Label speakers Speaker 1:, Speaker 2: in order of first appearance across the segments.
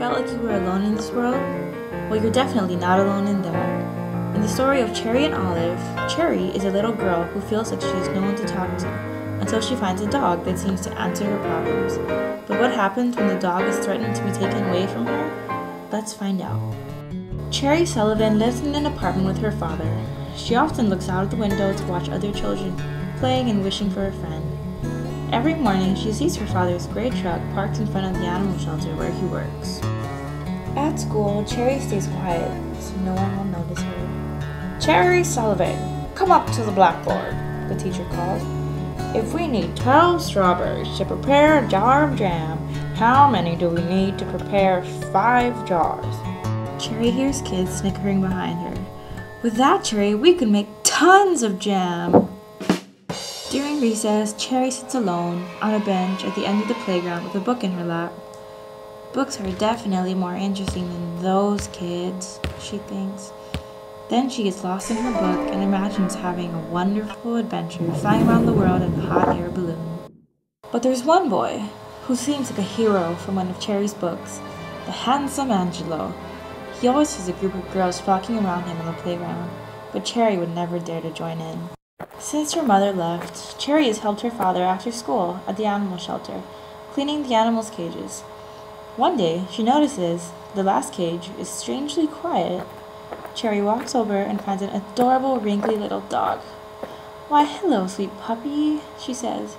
Speaker 1: felt like you were alone in this world? Well, you're definitely not alone in that. In the story of Cherry and Olive, Cherry is a little girl who feels like she has no one to talk to until she finds a dog that seems to answer her problems. But what happens when the dog is threatened to be taken away from her? Let's find out. Cherry Sullivan lives in an apartment with her father. She often looks out of the window to watch other children playing and wishing for a friend. Every morning, she sees her father's gray truck parked in front of the animal shelter where he works. At school, Cherry stays quiet, so no one will notice her. "Cherry Sullivan, come up to the blackboard," the teacher calls. "If we need 12 strawberries to prepare a jar of jam, how many do we need to prepare 5 jars? Cherry hears kids snickering behind her. "With that, Cherry, we could make tons of jam." During recess, Cherry sits alone on a bench at the end of the playground with a book in her lap. Books are definitely more interesting than those kids, she thinks. Then she gets lost in her book and imagines having a wonderful adventure flying around the world in a hot air balloon. But there's one boy who seems like a hero from one of Cherry's books, the handsome Angelo. He always has a group of girls flocking around him on the playground, but Cherry would never dare to join in. Since her mother left, Cherry has helped her father after school at the animal shelter, cleaning the animals' cages. One day, she notices the last cage is strangely quiet. Cherry walks over and finds an adorable, wrinkly little dog. "Why, hello, sweet puppy," she says.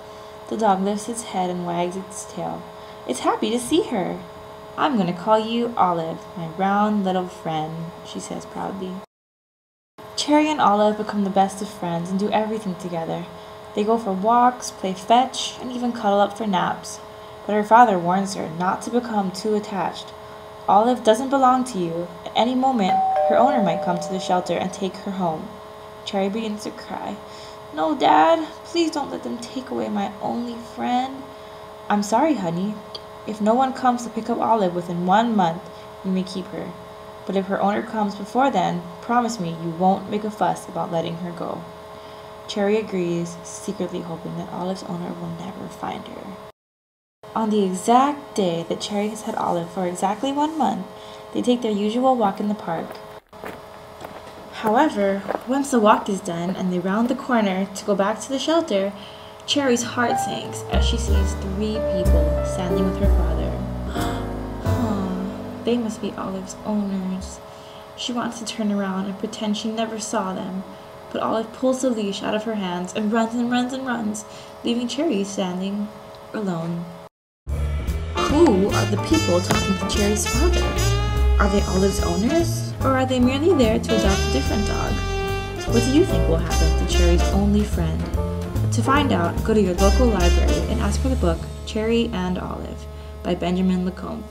Speaker 1: The dog lifts its head and wags its tail. "It's happy to see her." "I'm going to call you Olive, my round little friend," she says proudly. Cherry and Olive become the best of friends and do everything together. They go for walks, play fetch, and even cuddle up for naps. But her father warns her not to become too attached. Olive doesn't belong to you. At any moment, her owner might come to the shelter and take her home. Cherry begins to cry. "No, Dad, please don't let them take away my only friend." "I'm sorry, honey. If no one comes to pick up Olive within 1 month, you may keep her. But if her owner comes before then, promise me you won't make a fuss about letting her go." Cherry agrees, secretly hoping that Olive's owner will never find her. On the exact day that Cherry has had Olive for exactly 1 month, they take their usual walk in the park. However, once the walk is done and they round the corner to go back to the shelter, Cherry's heart sinks as she sees 3 people standing with her father. They must be Olive's owners. She wants to turn around and pretend she never saw them, but Olive pulls the leash out of her hands and runs and runs and runs, leaving Cherry standing alone. Who are the people talking to Cherry's father? Are they Olive's owners, or are they merely there to adopt a different dog? What do you think will happen to Cherry's only friend? To find out, go to your local library and ask for the book Cherry and Olive by Benjamin Lacombe.